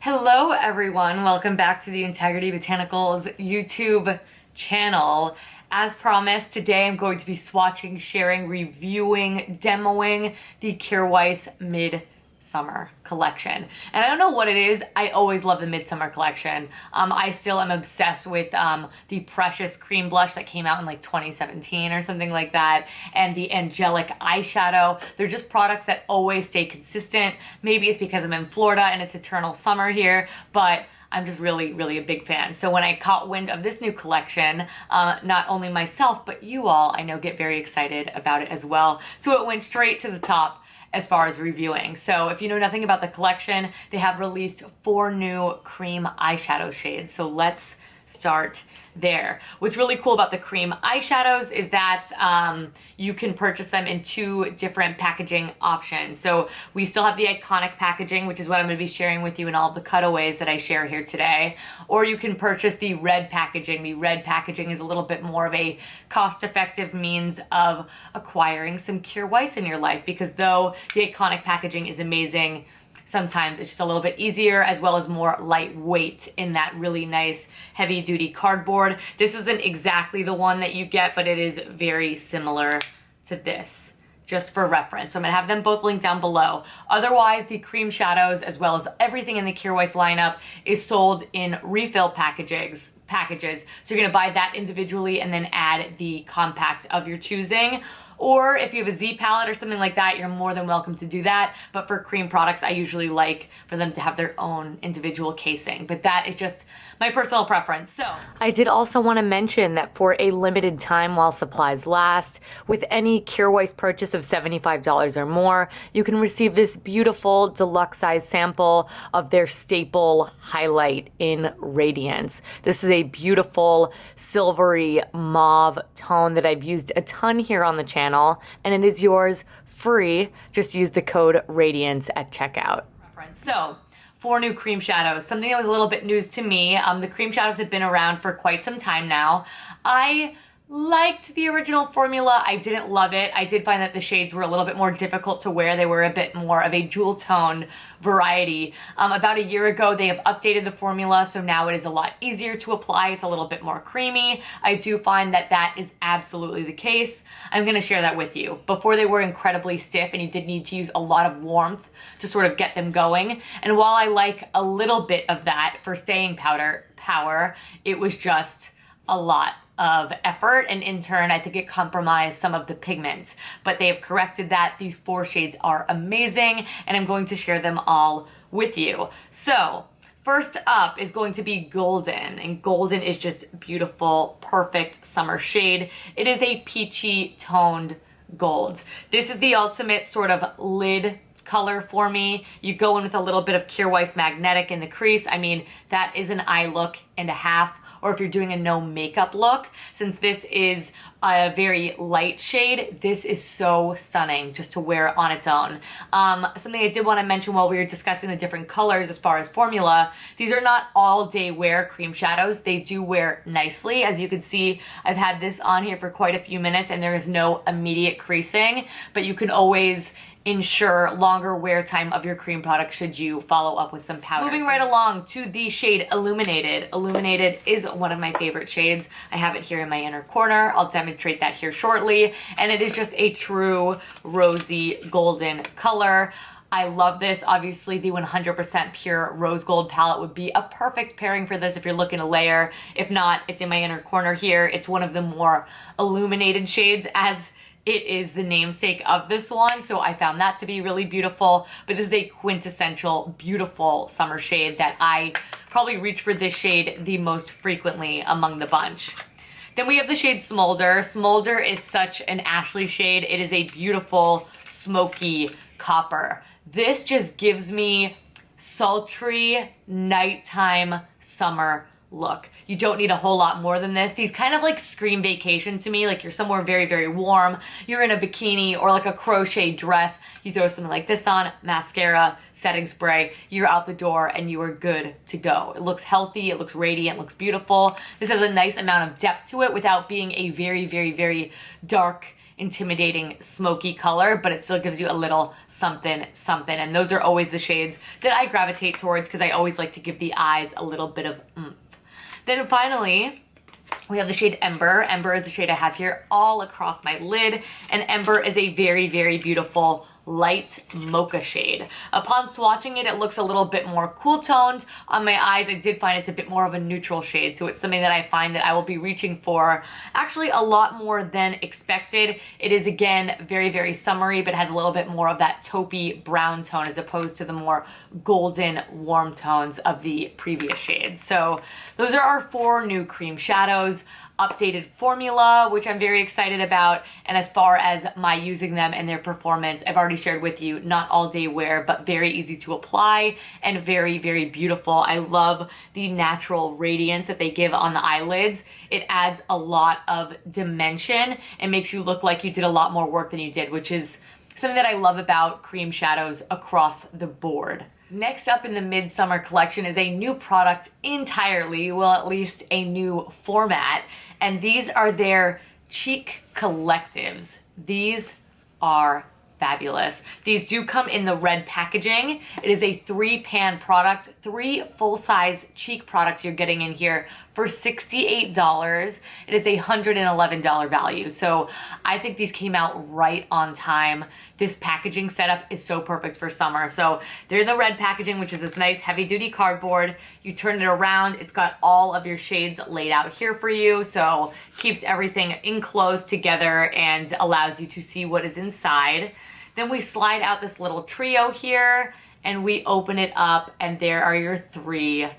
Hello everyone, welcome back to the Integrity Botanicals YouTube channel. As promised, today I'm going to be swatching, sharing, reviewing, demoing the KJAER WEIS Midsummer collection. And I don't know what it is, I always love the Midsummer collection. I still am obsessed with the Precious Cream Blush that came out in like 2017 or something like that, and the Angelic Eyeshadow. They're just products that always stay consistent. Maybe it's because I'm in Florida and it's eternal summer here, but I'm just really a big fan. So when I caught wind of this new collection, not only myself, but you all, I know, get very excited about it as well. So it went straight to the top as far as reviewing. So if you know nothing about the collection, they have released 4 new cream eyeshadow shades. So let's start there. What's really cool about the cream eyeshadows is that you can purchase them in 2 different packaging options. So we still have the iconic packaging, which is what I'm going to be sharing with you in all of the cutaways that I share here today. Or you can purchase the red packaging. The red packaging is a little bit more of a cost-effective means of acquiring some KJAER WEIS in your life, because though the iconic packaging is amazing, sometimes it's just a little bit easier, as well as more lightweight in that really nice heavy duty cardboard. This isn't exactly the one that you get, but it is very similar to this, just for reference. So I'm gonna have them both linked down below. Otherwise, the cream shadows, as well as everything in the KJAER WEIS lineup, is sold in refill packages. So you're gonna buy that individually and then add the compact of your choosing. Or if you have a Z palette or something like that, you're more than welcome to do that. But for cream products, I usually like for them to have their own individual casing. But that is just my personal preference. So I did also want to mention that for a limited time while supplies last, with any KJAER WEIS purchase of $75 or more, you can receive this beautiful deluxe size sample of their staple highlight in Radiance. This is a beautiful silvery mauve tone that I've used a ton here on the channel, and it is yours free. Just use the code RADIANCE at checkout. So 4 new cream shadows, something that was a little bit news to me. The cream shadows have been around for quite some time now. I liked the original formula. I didn't love it. I did find that the shades were a little bit more difficult to wear. They were a bit more of a jewel tone variety. About a year ago, they have updated the formula, so now it is a lot easier to apply. It's a little bit more creamy. I do find that that is absolutely the case. I'm going to share that with you. Before, they were incredibly stiff, and you did need to use a lot of warmth to sort of get them going. And while I like a little bit of that for staying power, it was just a lot of effort, and in turn I think it compromised some of the pigments, but they have corrected that. These 4 shades are amazing, and I'm going to share them all with you. So first up is going to be Golden, and Golden is just beautiful, perfect summer shade. It is a peachy toned gold. This is the ultimate sort of lid color for me. You go in with a little bit of KJAER WEIS Magnetic in the crease. I mean, that is an eye look and a half. Or if you're doing a no makeup look, since this is a very light shade, this is so stunning just to wear on its own. Something I did want to mention while we were discussing the different colors as far as formula, these are not all day wear cream shadows. They do wear nicely. As you can see, I've had this on here for quite a few minutes and there is no immediate creasing, but you can always ensure longer wear time of your cream product should you follow up with some powder. Moving right along to the shade Illuminated. Illuminated is one of my favorite shades. I have it here in my inner corner. I'll demonstrate that here shortly. And it is just a true rosy golden color. I love this. Obviously, the 100% pure rose gold palette would be a perfect pairing for this if you're looking to layer. If not, it's in my inner corner here. It's one of the more illuminated shades, as it is the namesake of this one, so I found that to be really beautiful. But this is a quintessential, beautiful summer shade that I probably reach for this shade the most frequently among the bunch. Then we have the shade Smolder. Smolder is such an Ashley shade. It is a beautiful, smoky copper. This just gives me sultry, nighttime, summer look. You don't need a whole lot more than this. These kind of like scream vacation to me, like you're somewhere very warm, you're in a bikini or like a crochet dress, you throw something like this on, mascara, setting spray, you're out the door and you are good to go. It looks healthy, it looks radiant, looks beautiful. This has a nice amount of depth to it without being a very dark intimidating smoky color, but it still gives you a little something something. And those are always the shades that I gravitate towards because I always like to give the eyes a little bit of oomph. Then finally, we have the shade Ember. Ember is the shade I have here all across my lid, and Ember is a very, very beautiful light mocha shade. Upon swatching it, it looks a little bit more cool toned. On my eyes, I did find it's a bit more of a neutral shade, so it's something that I find that I will be reaching for actually a lot more than expected. It is, again, very, very summery, but has a little bit more of that taupey brown tone as opposed to the more golden warm tones of the previous shades. So those are our 4 new cream shadows. Updated formula, which I'm very excited about, and as far as my using them and their performance, I've already shared with you, not all day wear, but very easy to apply and very, very beautiful. I love the natural radiance that they give on the eyelids. It adds a lot of dimension and makes you look like you did a lot more work than you did, which is something that I love about cream shadows across the board. Next up in the Midsummer collection is a new product entirely, well, at least a new format, and these are their cheek collectives. These are fabulous. These do come in the red packaging. It is a 3-pan product, 3 full-size cheek products you're getting in here for $68. It is a $111 value. So I think these came out right on time. This packaging setup is so perfect for summer. So they're in the red packaging, which is this nice heavy-duty cardboard. You turn it around, it's got all of your shades laid out here for you, so keeps everything enclosed together and allows you to see what is inside. Then we slide out this little trio here, and we open it up, and there are your 3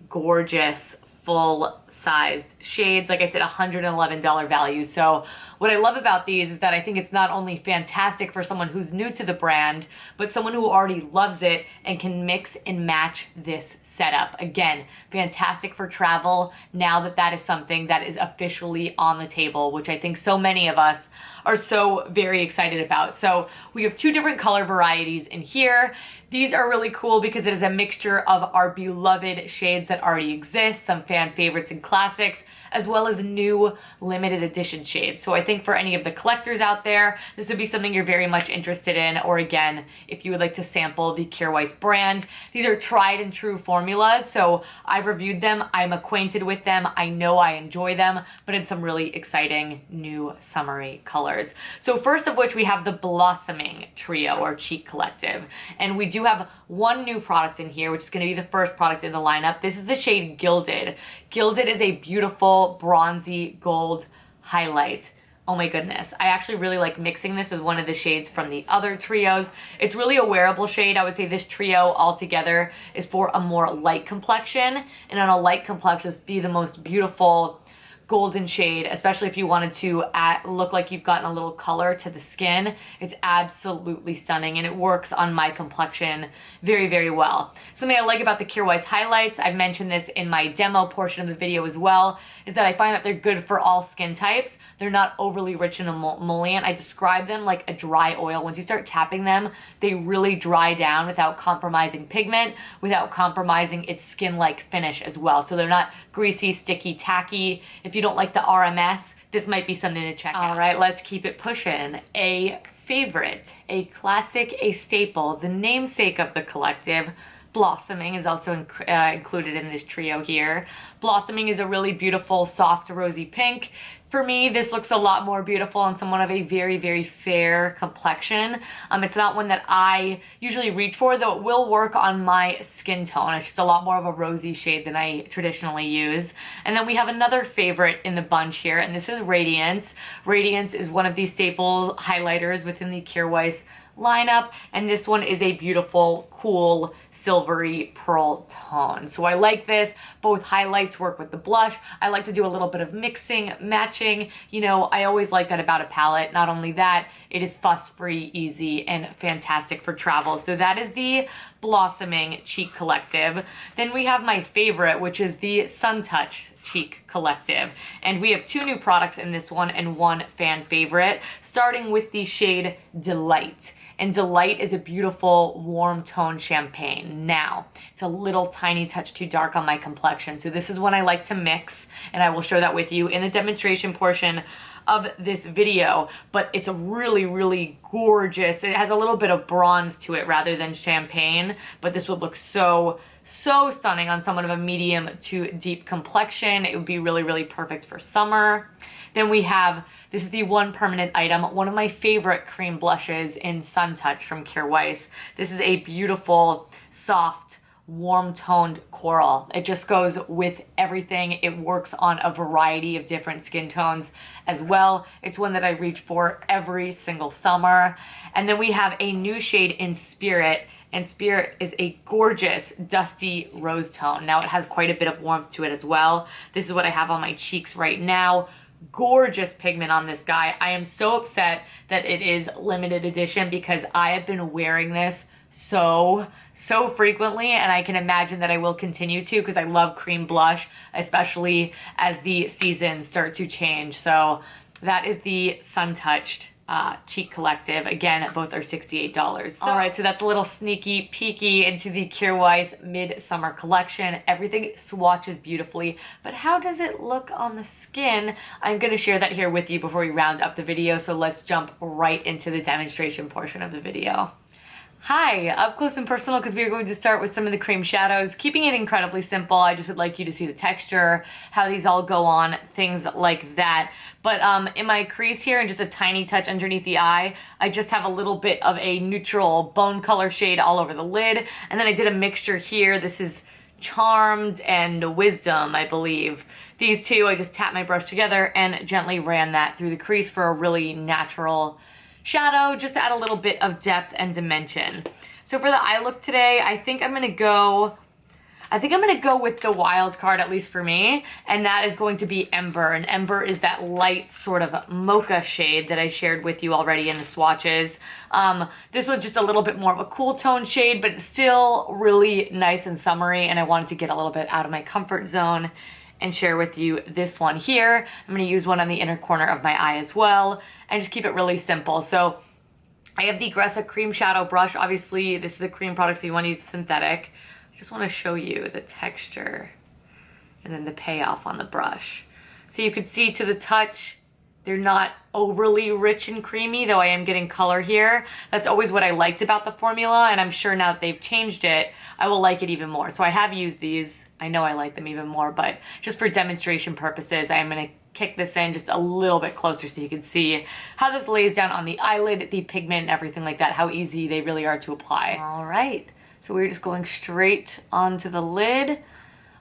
gorgeous full-sized shades. Like I said, $111 value. So what I love about these is that I think it's not only fantastic for someone who's new to the brand, but someone who already loves it and can mix and match this setup. Again, fantastic for travel now that that is something that is officially on the table, which I think so many of us are so very excited about. So we have 2 different color varieties in here. These are really cool because it is a mixture of our beloved shades that already exist, some fan favorites and classics, as well as new limited edition shades. So I think for any of the collectors out there, this would be something you're very much interested in, or again, if you would like to sample the KJAER WEIS brand. These are tried and true formulas, so I've reviewed them, I'm acquainted with them, I know I enjoy them, but in some really exciting new summery colors. So first of which we have the Blossoming Trio or Cheek Collective, and we do have 1 new product in here, which is going to be the first product in the lineup. This is the shade Gilded. Gilded is a beautiful bronzy gold highlight. Oh my goodness. I actually really like mixing this with one of the shades from the other trios. It's really a wearable shade. I would say this trio altogether is for a more light complexion, and on a light complexion, be the most beautiful golden shade, especially if you wanted to look like you've gotten a little color to the skin. It's absolutely stunning, and it works on my complexion very, very well. Something I like about the KJAER WEIS highlights, I've mentioned this in my demo portion of the video as well, is that I find that they're good for all skin types. They're not overly rich in emollient. I describe them like a dry oil. Once you start tapping them, they really dry down without compromising pigment, without compromising its skin-like finish as well. So they're not greasy, sticky, tacky. If you don't like the RMS, this might be something to check out. All right, let's keep it pushing. A favorite, a classic, a staple, the namesake of the collective, Blossoming is also included in this trio here. Blossoming is a really beautiful, soft, rosy pink. For me, this looks a lot more beautiful on someone of a very, very fair complexion. It's not one that I usually reach for, though it will work on my skin tone. It's just a lot more of a rosy shade than I traditionally use. And then we have another favorite in the bunch here, and this is Radiance. Radiance is one of these staple highlighters within the KJAER WEIS lineup, and this one is a beautiful, cool, silvery pearl tone. So I like this. Both highlights work with the blush. I like to do a little bit of mixing, matching. You know, I always like that about a palette. Not only that, it is fuss-free, easy, and fantastic for travel. So that is the Blossoming Cheek Collective. Then we have my favorite, which is the Sun Touch Cheek Collective. And we have 2 new products in this one and 1 fan favorite, starting with the shade Delight. And Delight is a beautiful warm tone champagne. Now, it's a little tiny touch too dark on my complexion, so this is one I like to mix, and I will show that with you in the demonstration portion of this video, but it's a really, really gorgeous. It has a little bit of bronze to it rather than champagne, but this would look so stunning on someone of a medium to deep complexion. It would be really, really perfect for summer. Then we have, this is the one permanent item, one of my favorite cream blushes in Sun Touch from KJAER WEIS. This is a beautiful, soft, warm-toned coral. It just goes with everything. It works on a variety of different skin tones as well. It's one that I reach for every single summer. And then we have a new shade in Spirit, and Spirit is a gorgeous dusty rose tone. Now it has quite a bit of warmth to it as well. This is what I have on my cheeks right now. Gorgeous pigment on this guy. I am so upset that it is limited edition because I have been wearing this so frequently, and I can imagine that I will continue to because I love cream blush, especially as the seasons start to change. So that is the Sun Touched Cheek Collective. Again, both are $68. All right, so that's a little sneaky peeky into the KJAER WEIS Midsummer collection. Everything swatches beautifully, but how does it look on the skin? I'm gonna share that here with you before we round up the video, so let's jump right into the demonstration portion of the video. Hi, up close and personal, because we are going to start with some of the cream shadows, keeping it incredibly simple. I just would like you to see the texture, how these all go on, things like that. But in my crease here and just a tiny touch underneath the eye, I just have a little bit of a neutral bone color shade all over the lid. And then I did a mixture here. This is Charmed and Wisdom, I believe. These two, I just tapped my brush together and gently ran that through the crease for a really natural shadow, just to add a little bit of depth and dimension. So for the eye look today, I think I'm gonna go with the wild card, at least for me, and that is going to be Ember. And Ember is that light sort of mocha shade that I shared with you already in the swatches. This was just a little bit more of a cool tone shade, but it's still really nice and summery, and I wanted to get a little bit out of my comfort zone and share with you this one here. I'm gonna use one on the inner corner of my eye as well, and just keep it really simple. So I have the Gressa Cream Shadow Brush. Obviously, this is a cream product, so you wanna use synthetic. I just wanna show you the texture and then the payoff on the brush. So you could see to the touch, they're not overly rich and creamy, though I am getting color here. That's always what I liked about the formula, and I'm sure now that they've changed it, I will like it even more. So I have used these. I know I like them even more, but just for demonstration purposes, I am gonna kick this in just a little bit closer so you can see how this lays down on the eyelid, the pigment, and everything like that, how easy they really are to apply. All right, so we're just going straight onto the lid.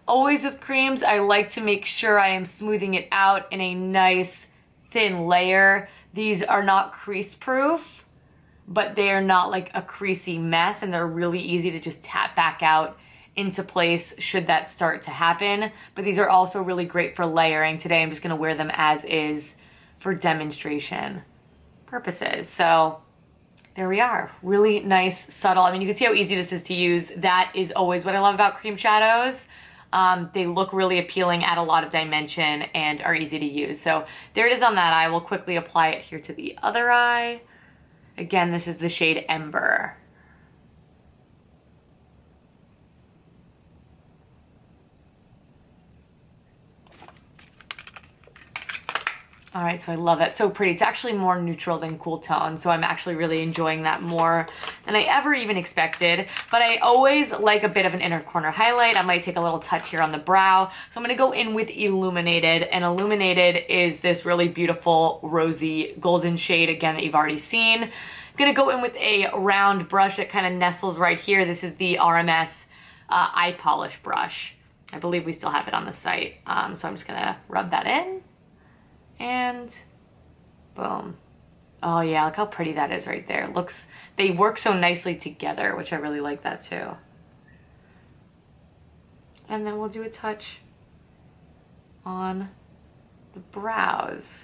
Always with creams, I like to make sure I am smoothing it out in a nice, thin layer. These are not crease proof, but they are not like a creasy mess, and they're really easy to just tap back out into place should that start to happen. But these are also really great for layering. Today I'm just gonna wear them as is for demonstration purposes. So there we are, really nice, subtle. I mean, you can see how easy this is to use. That is always what I love about cream shadows. They look really appealing, add a lot of dimension, and are easy to use. So there it is on that eye. We'll quickly apply it here to the other eye. Again, this is the shade Ember. All right, so I love it. So pretty. It's actually more neutral than cool tone, so I'm actually really enjoying that more than I ever even expected. But I always like a bit of an inner corner highlight. I might take a little touch here on the brow. So I'm gonna go in with Illuminated, and Illuminated is this really beautiful rosy golden shade, again, that you've already seen. I'm gonna go in with a round brush that kind of nestles right here. This is the RMS eye polish brush. I believe we still have it on the site. So I'm just gonna rub that in. And boom. Oh yeah, look how pretty that is right there. Looks, they work so nicely together, which I really like that too. And then we'll do a touch on the brows.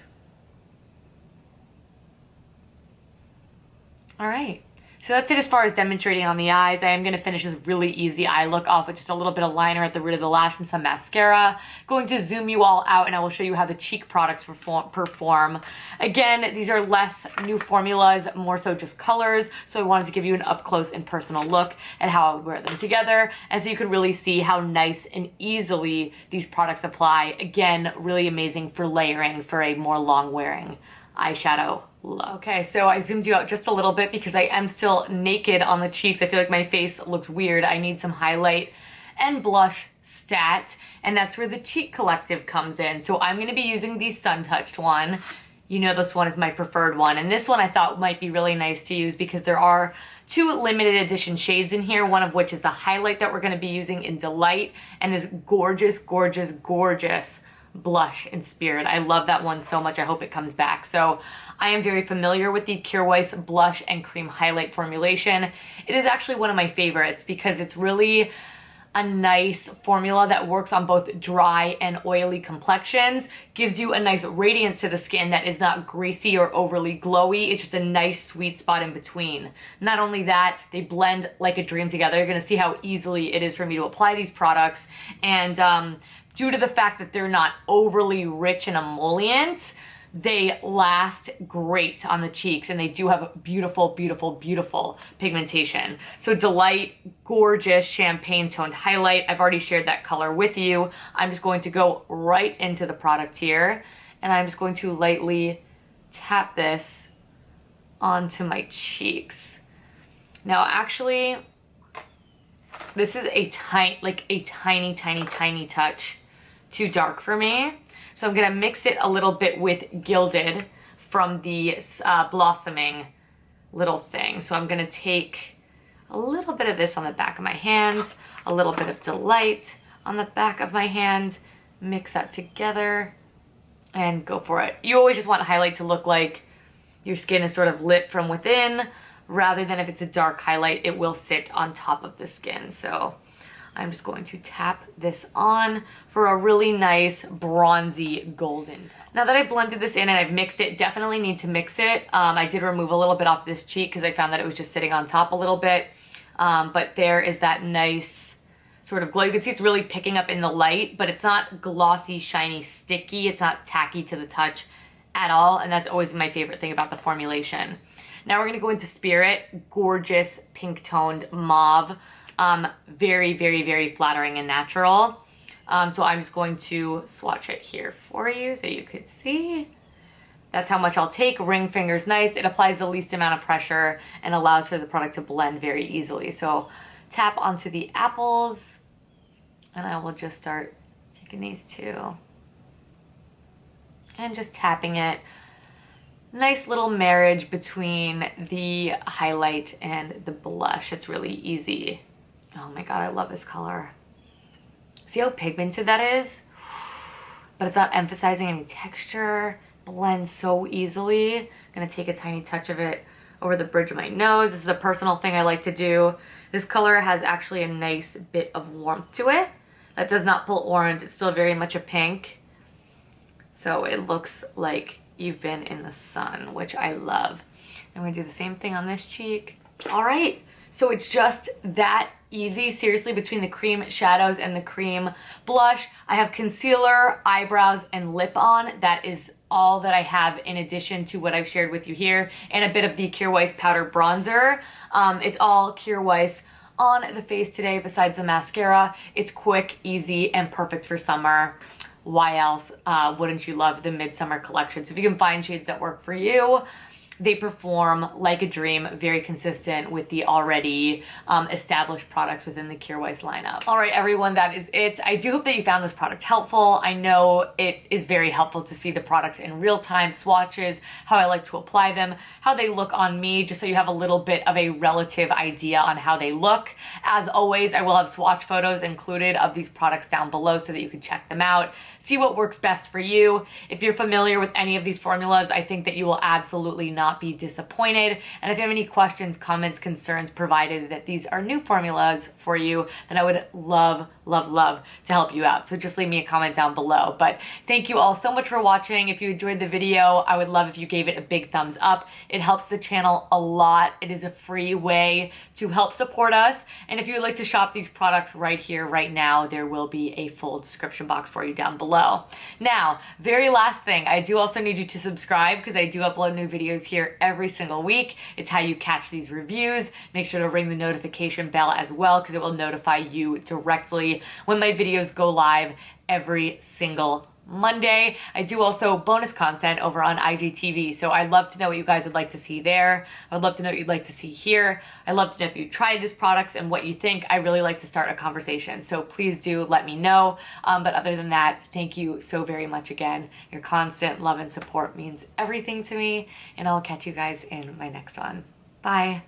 All right, So that's it as far as demonstrating on the eyes. I am going to finish this really easy eye look off with just a little bit of liner at the root of the lash and some mascara. Going to zoom you all out and I will show you how the cheek products perform. Again, these are less new formulas, more so just colors. So I wanted to give you an up close and personal look at how I would wear them together. And so you can really see how nice and easily these products apply. Again, really amazing for layering for a more long wearing eyeshadow look. Okay, so I zoomed you out just a little bit because I am still naked on the cheeks. I feel like my face looks weird. I need some highlight and blush stat, and that's where the Cheek Collective comes in. So I'm gonna be using the Sun Touched one. You know this one is my preferred one, and this one I thought might be really nice to use because there are 2 limited edition shades in here, one of which is the highlight that we're gonna be using in Delight, and this gorgeous, gorgeous, gorgeous blush in Spirit. I love that one so much. I hope it comes back. So I am very familiar with the KJAER WEIS blush and cream highlight formulation. It is actually one of my favorites because it's really a nice formula that works on both dry and oily complexions, gives you a nice radiance to the skin that is not greasy or overly glowy. It's just a nice sweet spot in between. Not only that, they blend like a dream together. You're gonna see how easily it is for me to apply these products, and due to the fact that they're not overly rich and emollient, they last great on the cheeks, and they do have beautiful, beautiful, beautiful pigmentation. So Delight, gorgeous champagne toned highlight. I've already shared that color with you. I'm just going to go right into the product here, and I'm just going to lightly tap this onto my cheeks. Now, actually, this is a tiny, tiny, tiny touch too dark for me. So I'm gonna mix it a little bit with Gilded from the Blossoming little thing. So I'm gonna take a little bit of this on the back of my hands, a little bit of Delight on the back of my hand, mix that together and go for it. You always just want highlight to look like your skin is sort of lit from within, rather than if it's a dark highlight, it will sit on top of the skin. So I'm just going to tap this on for a really nice bronzy golden. Now that I've blended this in and I've mixed it, definitely need to mix it. I did remove a little bit off this cheek because I found that it was just sitting on top a little bit. But there is that nice sort of glow. You can see it's really picking up in the light, but it's not glossy, shiny, sticky. It's not tacky to the touch at all. And that's always my favorite thing about the formulation. Now we're gonna go into Spirit, gorgeous pink toned mauve. Very, very, very flattering and natural. So I'm just going to swatch it here for you so you could see. That's how much I'll take. Ring finger's nice. It applies the least amount of pressure and allows for the product to blend very easily. So tap onto the apples, and I will just start taking these 2 and just tapping it. Nice little marriage between the highlight and the blush. It's really easy. Oh my God, I love this color. See how pigmented that is? But it's not emphasizing any texture. Blends so easily. I'm gonna take a tiny touch of it over the bridge of my nose. This is a personal thing I like to do. This color has actually a nice bit of warmth to it. That does not pull orange. It's still very much a pink. So it looks like you've been in the sun, which I love. I'm gonna do the same thing on this cheek. All right, so it's just that easy. Seriously, between the cream shadows and the cream blush, I have concealer, eyebrows, and lip on. That is all that I have in addition to what I've shared with you here, and a bit of the KJAER WEIS powder bronzer. It's all KJAER WEIS on the face today besides the mascara. It's quick, easy, and perfect for summer. Why else wouldn't you love the Midsummer collection? So if you can find shades that work for you, they perform like a dream, very consistent with the already established products within the KJAER WEIS lineup. All right, everyone, that is it. I do hope that you found this product helpful. I know it is very helpful to see the products in real time, swatches, how I like to apply them, how they look on me, just so you have a little bit of a relative idea on how they look. As always, I will have swatch photos included of these products down below so that you can check them out, see what works best for you. If you're familiar with any of these formulas, I think that you will absolutely not not be disappointed. And if you have any questions, comments, concerns, provided that these are new formulas for you, then I would love to help you out. So just leave me a comment down below. But thank you all so much for watching. If you enjoyed the video, I would love if you gave it a big thumbs up. It helps the channel a lot. It is a free way to help support us. And if you would like to shop these products right here, right now, there will be a full description box for you down below. Now, very last thing, I do also need you to subscribe because I do upload new videos here every single week. It's how you catch these reviews. Make sure to ring the notification bell as well because it will notify you directly when my videos go live every single Monday. I do also bonus content over on IGTV, so I'd love to know what you guys would like to see there. I would love to know what you'd like to see here. I'd love to know if you tried these products and what you think. I really like to start a conversation, so please do let me know. But other than that, thank you so very much again. Your constant love and support means everything to me, and I'll catch you guys in my next one. Bye.